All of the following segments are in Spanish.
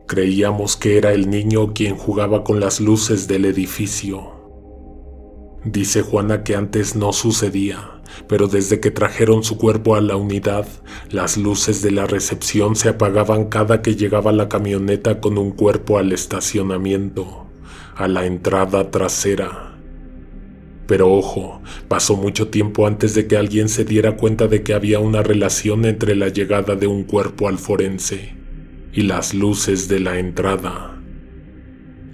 Creíamos que era el niño quien jugaba con las luces del edificio. Dice Juana que antes no sucedía, pero desde que trajeron su cuerpo a la unidad, las luces de la recepción se apagaban cada que llegaba la camioneta con un cuerpo al estacionamiento, a la entrada trasera. Pero ojo, pasó mucho tiempo antes de que alguien se diera cuenta de que había una relación entre la llegada de un cuerpo al forense y las luces de la entrada.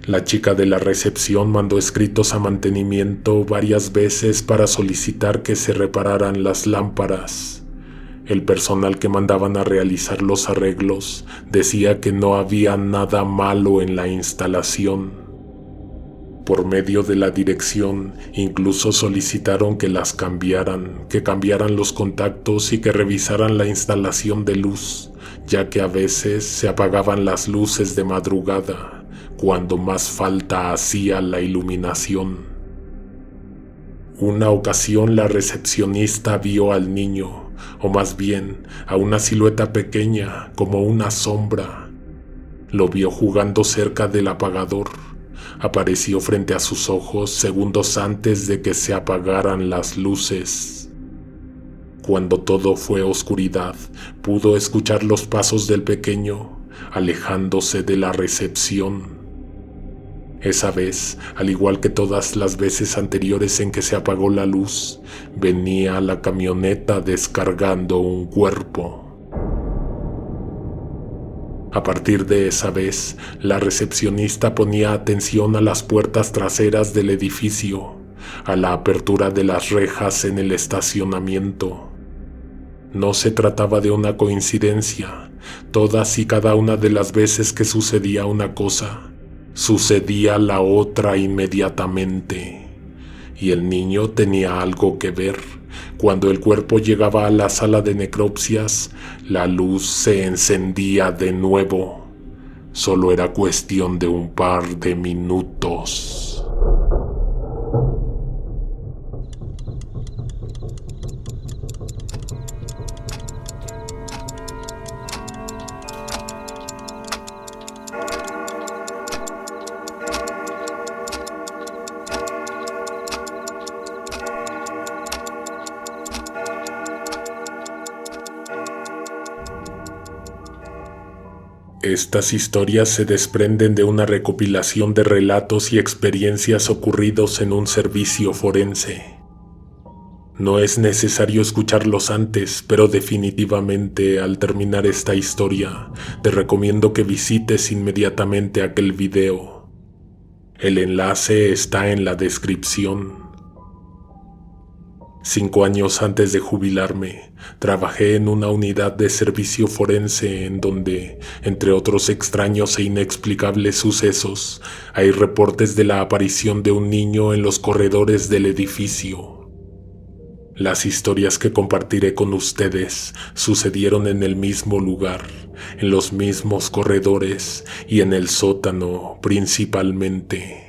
La chica de la recepción mandó escritos a mantenimiento varias veces para solicitar que se repararan las lámparas. El personal que mandaban a realizar los arreglos decía que no había nada malo en la instalación. Por medio de la dirección, incluso solicitaron que las cambiaran, que cambiaran los contactos y que revisaran la instalación de luz, ya que a veces se apagaban las luces de madrugada, cuando más falta hacía la iluminación. Una ocasión la recepcionista vio al niño, o más bien a una silueta pequeña como una sombra. Lo vio jugando cerca del apagador. Apareció frente a sus ojos segundos antes de que se apagaran las luces. Cuando todo fue oscuridad, pudo escuchar los pasos del pequeño, alejándose de la recepción. Esa vez, al igual que todas las veces anteriores en que se apagó la luz, venía la camioneta descargando un cuerpo. A partir de esa vez, la recepcionista ponía atención a las puertas traseras del edificio, a la apertura de las rejas en el estacionamiento. No se trataba de una coincidencia. Todas y cada una de las veces que sucedía una cosa, sucedía la otra inmediatamente. Y el niño tenía algo que ver. Cuando el cuerpo llegaba a la sala de necropsias, la luz se encendía de nuevo. Solo era cuestión de un par de minutos. Estas historias se desprenden de una recopilación de relatos y experiencias ocurridos en un servicio forense. No es necesario escucharlos antes, pero definitivamente al terminar esta historia, te recomiendo que visites inmediatamente aquel video. El enlace está en la descripción. 5 años antes de jubilarme, trabajé en una unidad de servicio forense en donde, entre otros extraños e inexplicables sucesos, hay reportes de la aparición de un niño en los corredores del edificio. Las historias que compartiré con ustedes sucedieron en el mismo lugar, en los mismos corredores y en el sótano principalmente.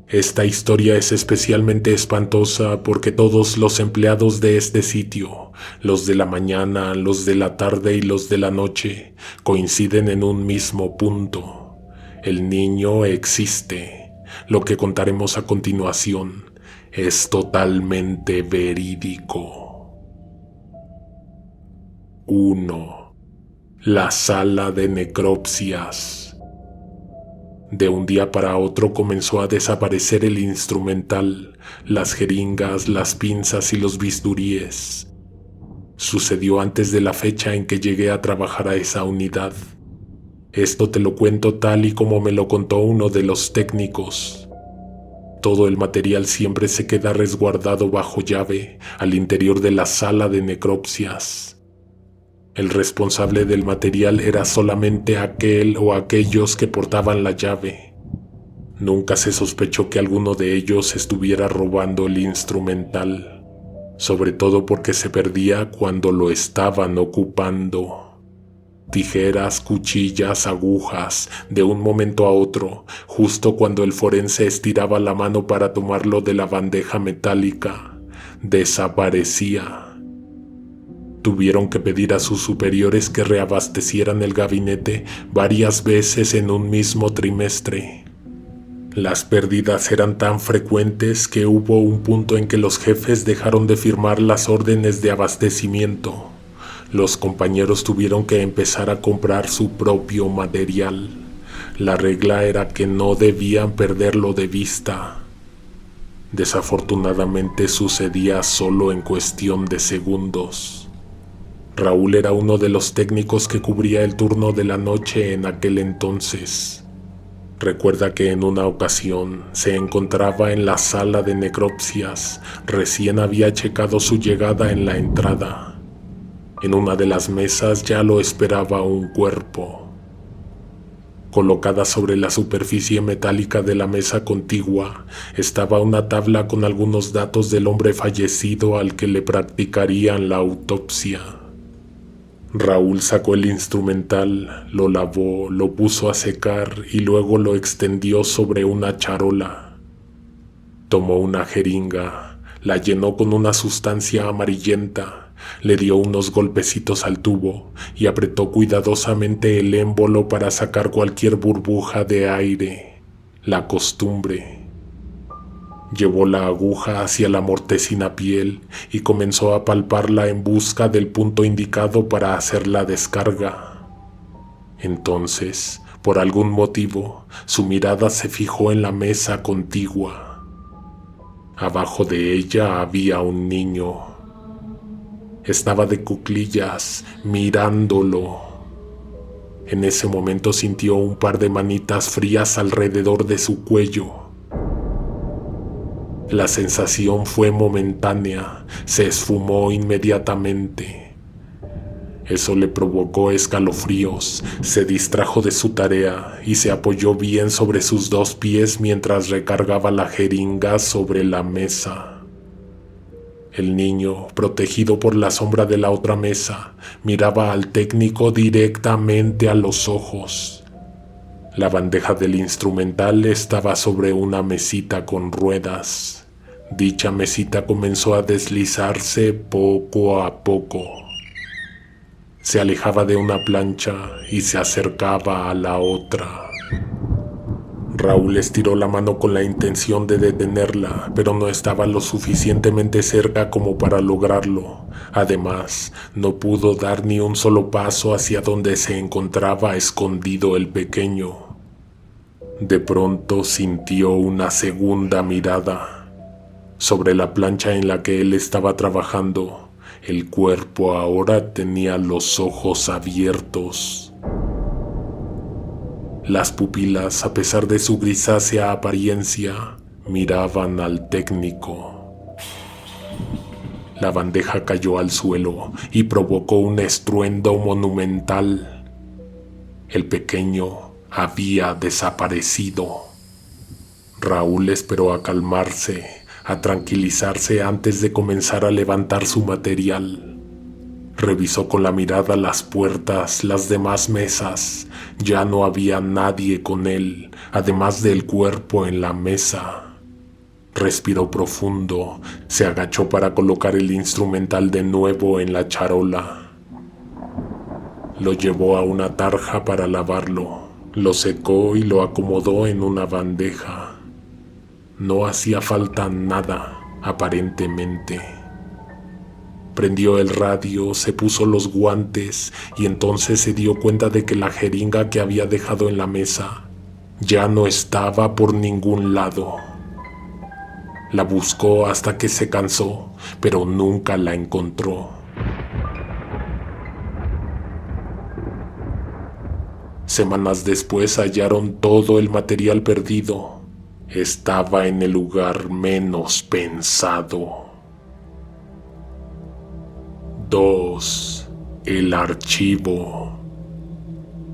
Esta historia es especialmente espantosa porque todos los empleados de este sitio, los de la mañana, los de la tarde y los de la noche, coinciden en un mismo punto. El niño existe. Lo que contaremos a continuación es totalmente verídico. 1. La sala de necropsias. De un día para otro comenzó a desaparecer el instrumental, las jeringas, las pinzas y los bisturíes. Sucedió antes de la fecha en que llegué a trabajar a esa unidad. Esto te lo cuento tal y como me lo contó uno de los técnicos. Todo el material siempre se queda resguardado bajo llave al interior de la sala de necropsias. El responsable del material era solamente aquel o aquellos que portaban la llave. Nunca se sospechó que alguno de ellos estuviera robando el instrumental, sobre todo porque se perdía cuando lo estaban ocupando. Tijeras, cuchillas, agujas, de un momento a otro, justo cuando el forense estiraba la mano para tomarlo de la bandeja metálica, desaparecía. Tuvieron que pedir a sus superiores que reabastecieran el gabinete varias veces en un mismo trimestre. Las pérdidas eran tan frecuentes que hubo un punto en que los jefes dejaron de firmar las órdenes de abastecimiento. Los compañeros tuvieron que empezar a comprar su propio material. La regla era que no debían perderlo de vista. Desafortunadamente sucedía solo en cuestión de segundos. Raúl era uno de los técnicos que cubría el turno de la noche en aquel entonces. Recuerda que en una ocasión se encontraba en la sala de necropsias, recién había checado su llegada en la entrada. En una de las mesas ya lo esperaba un cuerpo. Colocada sobre la superficie metálica de la mesa contigua estaba una tabla con algunos datos del hombre fallecido al que le practicarían la autopsia. Raúl sacó el instrumental, lo lavó, lo puso a secar y luego lo extendió sobre una charola. Tomó una jeringa, la llenó con una sustancia amarillenta, le dio unos golpecitos al tubo y apretó cuidadosamente el émbolo para sacar cualquier burbuja de aire. La costumbre. Llevó la aguja hacia la mortecina piel y comenzó a palparla en busca del punto indicado para hacer la descarga. Entonces, por algún motivo, su mirada se fijó en la mesa contigua. Abajo de ella había un niño. Estaba de cuclillas, mirándolo. En ese momento sintió un par de manitas frías alrededor de su cuello. La sensación fue momentánea, se esfumó inmediatamente. Eso le provocó escalofríos, se distrajo de su tarea y se apoyó bien sobre sus dos pies mientras recargaba la jeringa sobre la mesa. El niño, protegido por la sombra de la otra mesa, miraba al técnico directamente a los ojos. La bandeja del instrumental estaba sobre una mesita con ruedas. Dicha mesita comenzó a deslizarse poco a poco. Se alejaba de una plancha y se acercaba a la otra. Raúl estiró la mano con la intención de detenerla, pero no estaba lo suficientemente cerca como para lograrlo. Además, no pudo dar ni un solo paso hacia donde se encontraba escondido el pequeño. De pronto sintió una segunda mirada. Sobre la plancha en la que él estaba trabajando, el cuerpo ahora tenía los ojos abiertos. Las pupilas, a pesar de su grisácea apariencia, miraban al técnico. La bandeja cayó al suelo y provocó un estruendo monumental. El pequeño había desaparecido. Raúl esperó a calmarse, a tranquilizarse antes de comenzar a levantar su material. Revisó con la mirada las puertas, las demás mesas. Ya no había nadie con él, además del cuerpo en la mesa. Respiró profundo, se agachó para colocar el instrumental de nuevo en la charola. Lo llevó a una tarja para lavarlo. Lo secó y lo acomodó en una bandeja. No hacía falta nada, aparentemente. Prendió el radio, se puso los guantes y entonces se dio cuenta de que la jeringa que había dejado en la mesa ya no estaba por ningún lado. La buscó hasta que se cansó, pero nunca la encontró. Semanas después hallaron todo el material perdido. Estaba en el lugar menos pensado. 2. El archivo.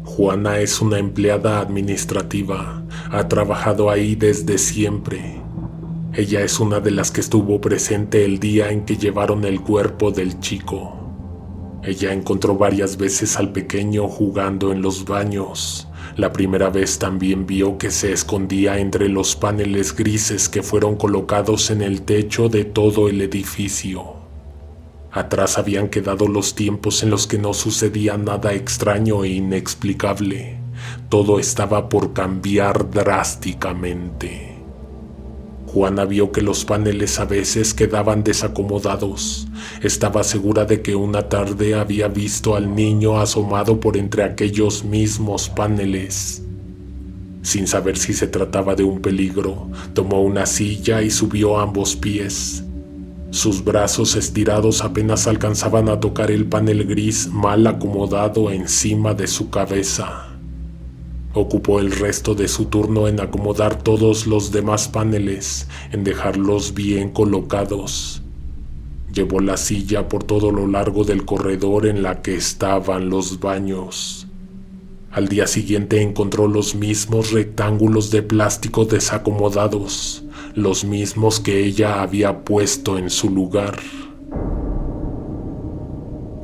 Juana es una empleada administrativa. Ha trabajado ahí desde siempre. Ella es una de las que estuvo presente el día en que llevaron el cuerpo del chico. Ella encontró varias veces al pequeño jugando en los baños. La primera vez también vio que se escondía entre los paneles grises que fueron colocados en el techo de todo el edificio. Atrás habían quedado los tiempos en los que no sucedía nada extraño e inexplicable. Todo estaba por cambiar drásticamente. Juana vio que los paneles a veces quedaban desacomodados. Estaba segura de que una tarde había visto al niño asomado por entre aquellos mismos paneles. Sin saber si se trataba de un peligro, tomó una silla y subió ambos pies. Sus brazos estirados apenas alcanzaban a tocar el panel gris mal acomodado encima de su cabeza. Ocupó el resto de su turno en acomodar todos los demás paneles, en dejarlos bien colocados. Llevó la silla por todo lo largo del corredor en la que estaban los baños. Al día siguiente encontró los mismos rectángulos de plástico desacomodados, los mismos que ella había puesto en su lugar.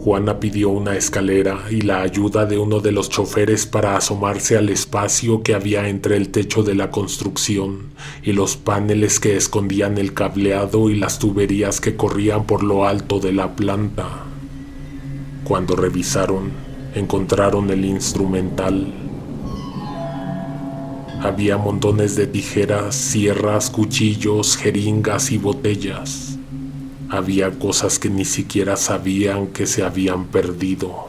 Juana pidió una escalera y la ayuda de uno de los choferes para asomarse al espacio que había entre el techo de la construcción y los paneles que escondían el cableado y las tuberías que corrían por lo alto de la planta. Cuando revisaron, encontraron el instrumental. Había montones de tijeras, sierras, cuchillos, jeringas y botellas. Había cosas que ni siquiera sabían que se habían perdido.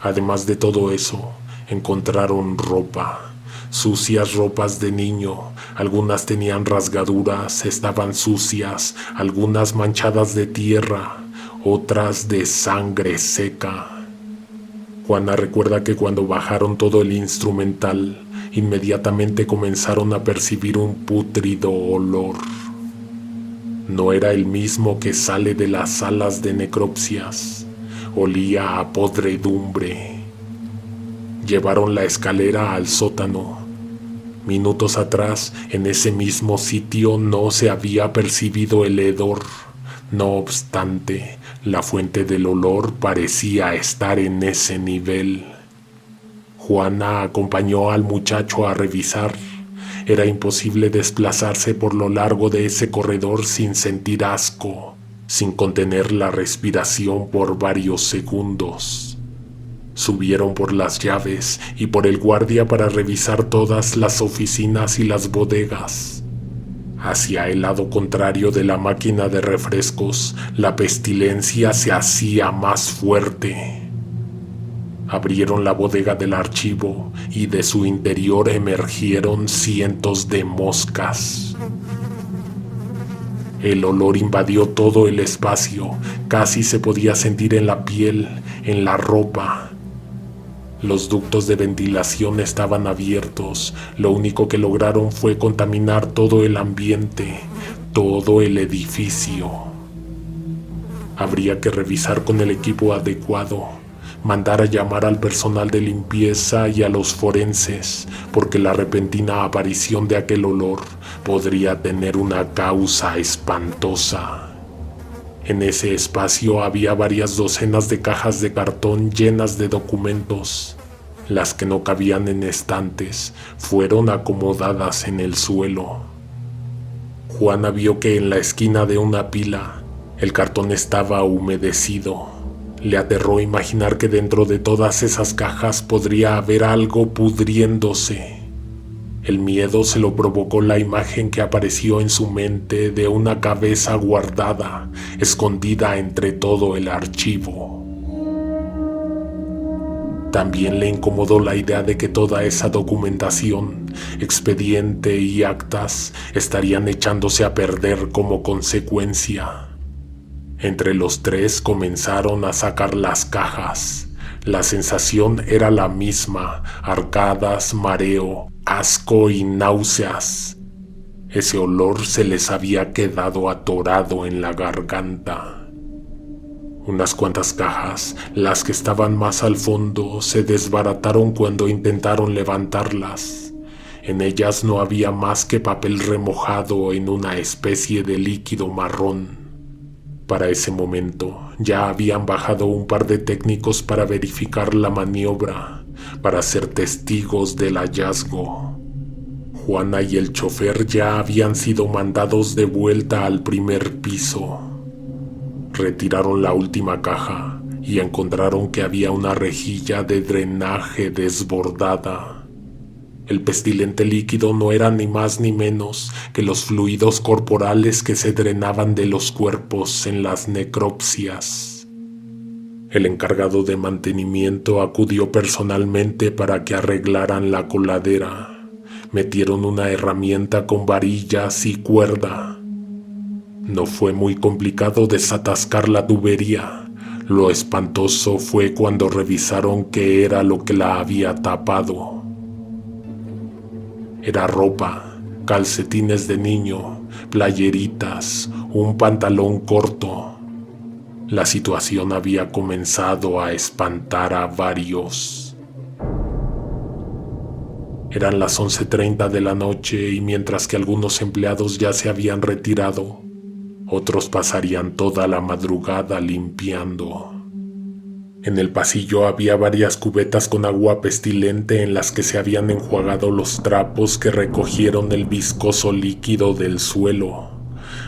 Además de todo eso, encontraron ropa, sucias ropas de niño. Algunas tenían rasgaduras, estaban sucias, algunas manchadas de tierra, otras de sangre seca. Juana recuerda que cuando bajaron todo el instrumental, inmediatamente comenzaron a percibir un pútrido olor. No era el mismo que sale de las salas de necropsias. Olía a podredumbre. Llevaron la escalera al sótano. Minutos atrás, en ese mismo sitio no se había percibido el hedor. No obstante, la fuente del olor parecía estar en ese nivel. Juana acompañó al muchacho a revisar. Era imposible desplazarse por lo largo de ese corredor sin sentir asco, sin contener la respiración por varios segundos. Subieron por las llaves y por el guardia para revisar todas las oficinas y las bodegas. Hacia el lado contrario de la máquina de refrescos, la pestilencia se hacía más fuerte. Abrieron la bodega del archivo y de su interior emergieron cientos de moscas. El olor invadió todo el espacio, casi se podía sentir en la piel, en la ropa. Los ductos de ventilación estaban abiertos, lo único que lograron fue contaminar todo el ambiente, todo el edificio. Habría que revisar con el equipo adecuado. Mandar a llamar al personal de limpieza y a los forenses, porque la repentina aparición de aquel olor podría tener una causa espantosa. En ese espacio había varias docenas de cajas de cartón llenas de documentos. Las que no cabían en estantes fueron acomodadas en el suelo. Juana vio que en la esquina de una pila el cartón estaba humedecido. Le aterró imaginar que dentro de todas esas cajas podría haber algo pudriéndose. El miedo se lo provocó la imagen que apareció en su mente de una cabeza guardada, escondida entre todo el archivo. También le incomodó la idea de que toda esa documentación, expediente y actas estarían echándose a perder como consecuencia. Entre los tres comenzaron a sacar las cajas. La sensación era la misma: arcadas, mareo, asco y náuseas. Ese olor se les había quedado atorado en la garganta. Unas cuantas cajas, las que estaban más al fondo, se desbarataron cuando intentaron levantarlas. En ellas no había más que papel remojado en una especie de líquido marrón. Para ese momento ya habían bajado un par de técnicos para verificar la maniobra, para ser testigos del hallazgo. Juana y el chofer ya habían sido mandados de vuelta al primer piso. Retiraron la última caja y encontraron que había una rejilla de drenaje desbordada. El pestilente líquido no era ni más ni menos que los fluidos corporales que se drenaban de los cuerpos en las necropsias. El encargado de mantenimiento acudió personalmente para que arreglaran la coladera. Metieron una herramienta con varillas y cuerda. No fue muy complicado desatascar la tubería. Lo espantoso fue cuando revisaron qué era lo que la había tapado. Era ropa, calcetines de niño, playeritas, un pantalón corto. La situación había comenzado a espantar a varios. Eran las 11:30 de la noche y mientras que algunos empleados ya se habían retirado, otros pasarían toda la madrugada limpiando. En el pasillo había varias cubetas con agua pestilente en las que se habían enjuagado los trapos que recogieron el viscoso líquido del suelo.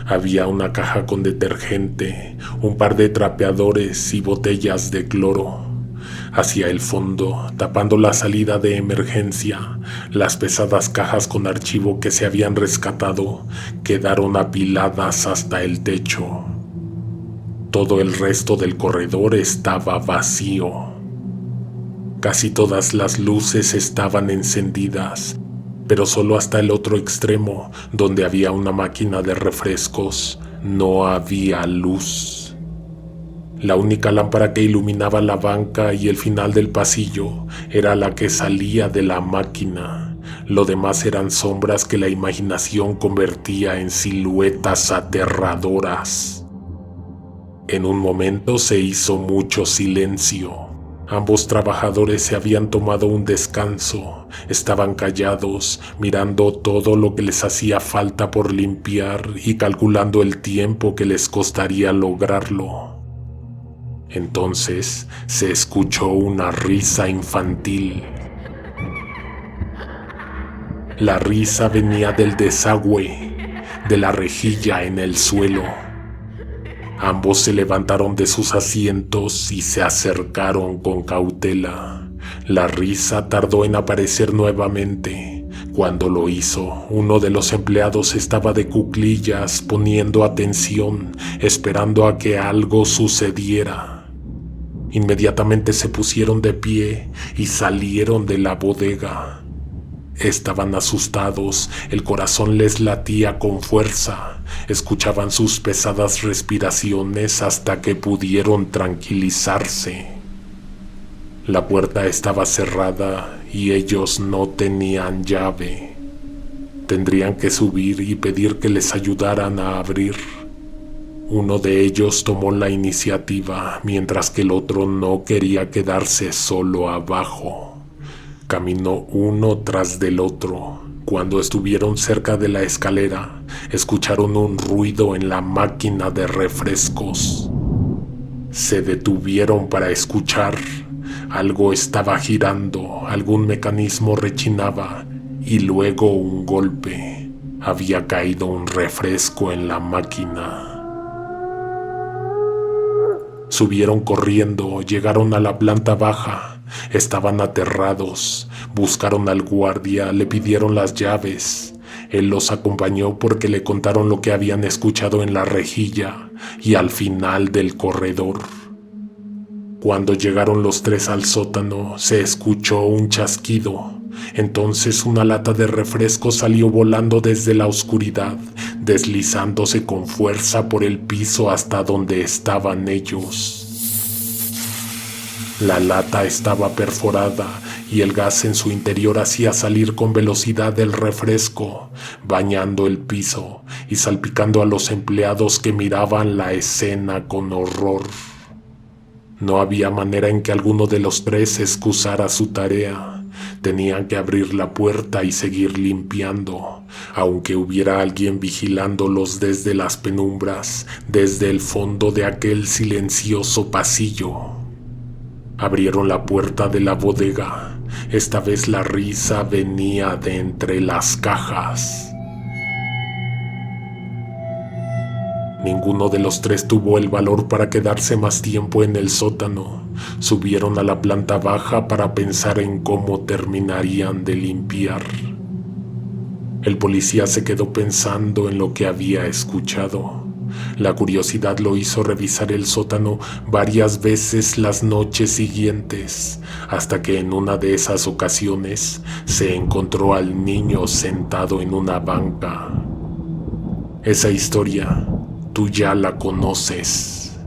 Había una caja con detergente, un par de trapeadores y botellas de cloro. Hacia el fondo, tapando la salida de emergencia, las pesadas cajas con archivo que se habían rescatado quedaron apiladas hasta el techo. Todo el resto del corredor estaba vacío. Casi todas las luces estaban encendidas, pero solo hasta el otro extremo, donde había una máquina de refrescos, no había luz. La única lámpara que iluminaba la banca y el final del pasillo era la que salía de la máquina. Lo demás eran sombras que la imaginación convertía en siluetas aterradoras. En un momento se hizo mucho silencio. Ambos trabajadores se habían tomado un descanso. Estaban callados, mirando todo lo que les hacía falta por limpiar y calculando el tiempo que les costaría lograrlo. Entonces se escuchó una risa infantil. La risa venía del desagüe, de la rejilla en el suelo. Ambos se levantaron de sus asientos y se acercaron con cautela. La risa tardó en aparecer nuevamente. Cuando lo hizo, uno de los empleados estaba de cuclillas poniendo atención, esperando a que algo sucediera. Inmediatamente se pusieron de pie y salieron de la bodega. Estaban asustados, el corazón les latía con fuerza. Escuchaban sus pesadas respiraciones hasta que pudieron tranquilizarse. La puerta estaba cerrada y ellos no tenían llave. Tendrían que subir y pedir que les ayudaran a abrir. Uno de ellos tomó la iniciativa, mientras que el otro no quería quedarse solo abajo. Caminó uno tras del otro. Cuando estuvieron cerca de la escalera, escucharon un ruido en la máquina de refrescos. Se detuvieron para escuchar. Algo estaba girando, algún mecanismo rechinaba y luego un golpe. Había caído un refresco en la máquina. Subieron corriendo, llegaron a la planta baja. Estaban aterrados. Buscaron al guardia, le pidieron las llaves. Él los acompañó porque le contaron lo que habían escuchado en la rejilla y al final del corredor. Cuando llegaron los tres al sótano, se escuchó un chasquido. Entonces una lata de refresco salió volando desde la oscuridad, deslizándose con fuerza por el piso hasta donde estaban ellos. La lata estaba perforada y el gas en su interior hacía salir con velocidad el refresco, bañando el piso y salpicando a los empleados que miraban la escena con horror. No había manera en que alguno de los tres excusara su tarea. Tenían que abrir la puerta y seguir limpiando, aunque hubiera alguien vigilándolos desde las penumbras, desde el fondo de aquel silencioso pasillo. Abrieron la puerta de la bodega. Esta vez la risa venía de entre las cajas. Ninguno de los tres tuvo el valor para quedarse más tiempo en el sótano. Subieron a la planta baja para pensar en cómo terminarían de limpiar. El policía se quedó pensando en lo que había escuchado. La curiosidad lo hizo revisar el sótano varias veces las noches siguientes, hasta que en una de esas ocasiones se encontró al niño sentado en una banca. Esa historia tú ya la conoces.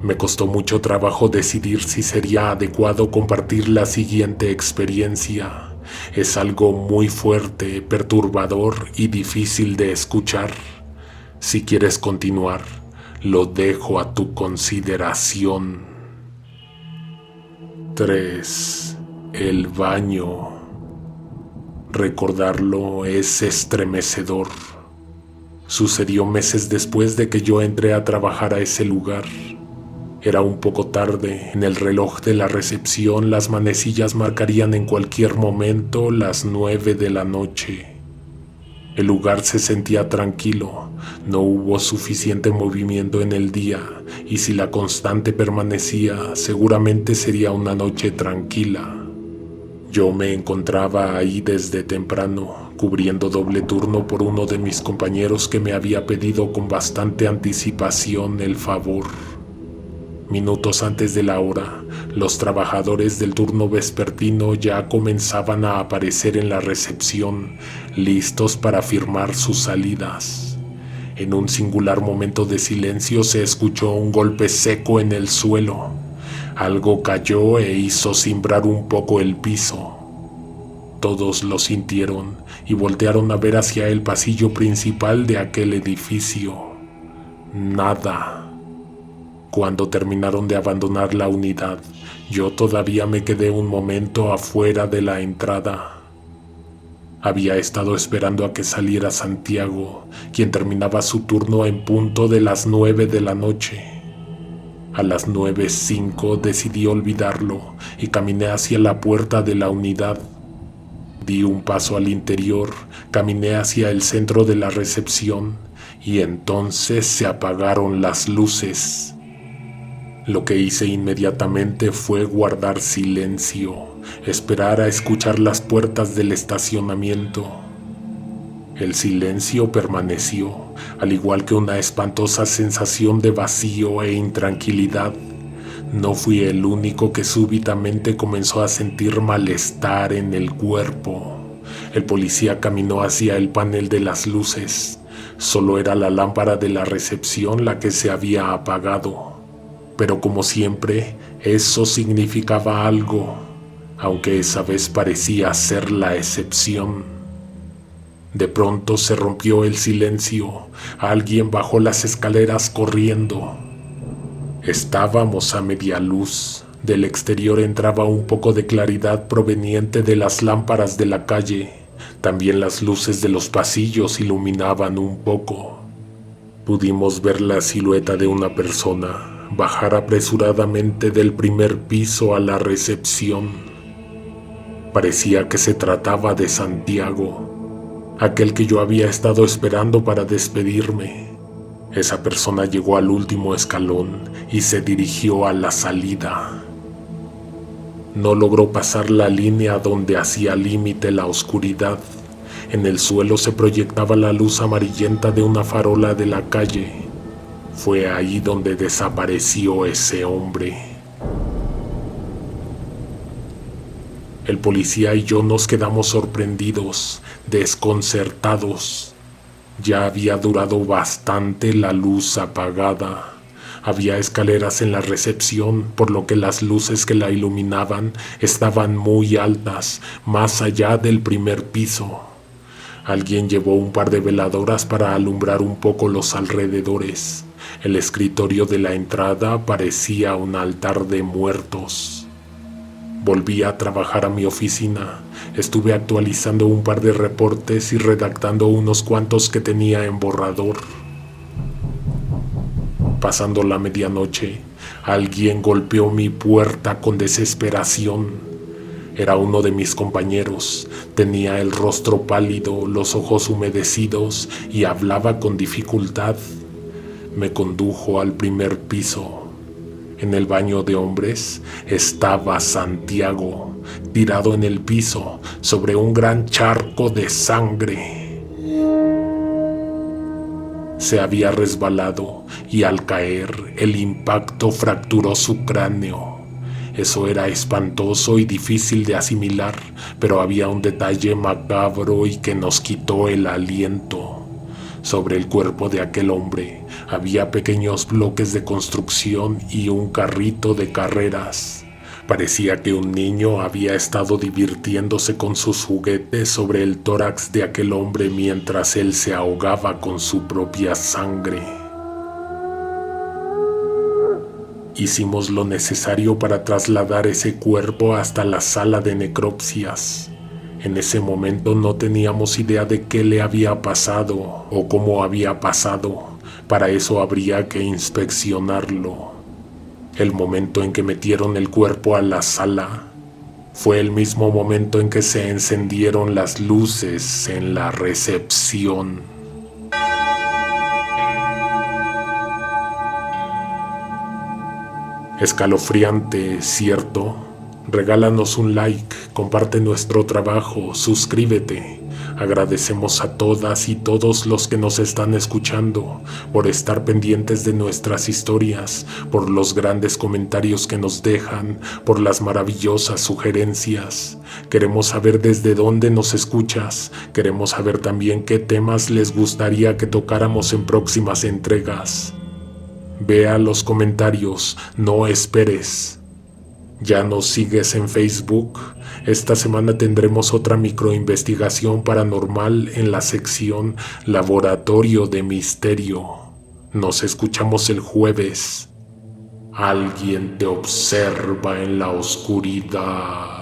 Me costó mucho trabajo decidir si sería adecuado compartir la siguiente experiencia. Es algo muy fuerte, perturbador y difícil de escuchar. Si quieres continuar, lo dejo a tu consideración. 3. El baño. Recordarlo es estremecedor. Sucedió meses después de que yo entré a trabajar a ese lugar. Era un poco tarde. En el reloj de la recepción las manecillas marcarían en cualquier momento las 9 de la noche. El lugar se sentía tranquilo. No hubo suficiente movimiento en el día, y si la constante permanecía, seguramente sería una noche tranquila. Yo me encontraba ahí desde temprano, cubriendo doble turno por uno de mis compañeros que me había pedido con bastante anticipación el favor. Minutos antes de la hora, los trabajadores del turno vespertino ya comenzaban a aparecer en la recepción, listos para firmar sus salidas. En un singular momento de silencio se escuchó un golpe seco en el suelo. Algo cayó e hizo cimbrar un poco el piso. Todos lo sintieron y voltearon a ver hacia el pasillo principal de aquel edificio. Nada. Cuando terminaron de abandonar la unidad, yo todavía me quedé un momento afuera de la entrada. Había estado esperando a que saliera Santiago, quien terminaba su turno en punto de las 9 de la noche. A las 9:05 decidí olvidarlo y caminé hacia la puerta de la unidad. Di un paso al interior, caminé hacia el centro de la recepción y entonces se apagaron las luces. Lo que hice inmediatamente fue guardar silencio, esperar a escuchar las puertas del estacionamiento. El silencio permaneció, al igual que una espantosa sensación de vacío e intranquilidad. No fui el único que súbitamente comenzó a sentir malestar en el cuerpo. El policía caminó hacia el panel de las luces. Solo era la lámpara de la recepción la que se había apagado. Pero como siempre, eso significaba algo, aunque esa vez parecía ser la excepción. De pronto se rompió el silencio. Alguien bajó las escaleras corriendo. Estábamos a media luz. Del exterior entraba un poco de claridad proveniente de las lámparas de la calle. También las luces de los pasillos iluminaban un poco. Pudimos ver la silueta de una persona bajar apresuradamente del primer piso a la recepción. Parecía que se trataba de Santiago, aquel que yo había estado esperando para despedirme. Esa persona llegó al último escalón y se dirigió a la salida. No logró pasar la línea donde hacía límite la oscuridad. En el suelo se proyectaba la luz amarillenta de una farola de la calle. Fue ahí donde desapareció ese hombre. El policía y yo nos quedamos sorprendidos, desconcertados. Ya había durado bastante la luz apagada. Había escaleras en la recepción, por lo que las luces que la iluminaban estaban muy altas, más allá del primer piso. Alguien llevó un par de veladoras para alumbrar un poco los alrededores. El escritorio de la entrada parecía un altar de muertos. Volví a trabajar a mi oficina. Estuve actualizando un par de reportes y redactando unos cuantos que tenía en borrador. Pasando la medianoche, alguien golpeó mi puerta con desesperación. Era uno de mis compañeros. Tenía el rostro pálido, los ojos humedecidos y hablaba con dificultad. Me condujo al primer piso. En el baño de hombres estaba Santiago, tirado en el piso sobre un gran charco de sangre. Se había resbalado y al caer el impacto fracturó su cráneo. Eso era espantoso y difícil de asimilar, pero había un detalle macabro y que nos quitó el aliento. Sobre el cuerpo de aquel hombre había pequeños bloques de construcción y un carrito de carreras. Parecía que un niño había estado divirtiéndose con sus juguetes sobre el tórax de aquel hombre mientras él se ahogaba con su propia sangre. Hicimos lo necesario para trasladar ese cuerpo hasta la sala de necropsias. En ese momento no teníamos idea de qué le había pasado o cómo había pasado. Para eso habría que inspeccionarlo. El momento en que metieron el cuerpo a la sala fue el mismo momento en que se encendieron las luces en la recepción. Escalofriante, ¿cierto? Regálanos un like, comparte nuestro trabajo, suscríbete. Agradecemos a todas y todos los que nos están escuchando por estar pendientes de nuestras historias, por los grandes comentarios que nos dejan, por las maravillosas sugerencias. Queremos saber desde dónde nos escuchas, queremos saber también qué temas les gustaría que tocáramos en próximas entregas. Vea los comentarios, no esperes. ¿Ya nos sigues en Facebook? Esta semana tendremos otra microinvestigación paranormal en la sección Laboratorio de Misterio. Nos escuchamos el jueves. Alguien te observa en la oscuridad.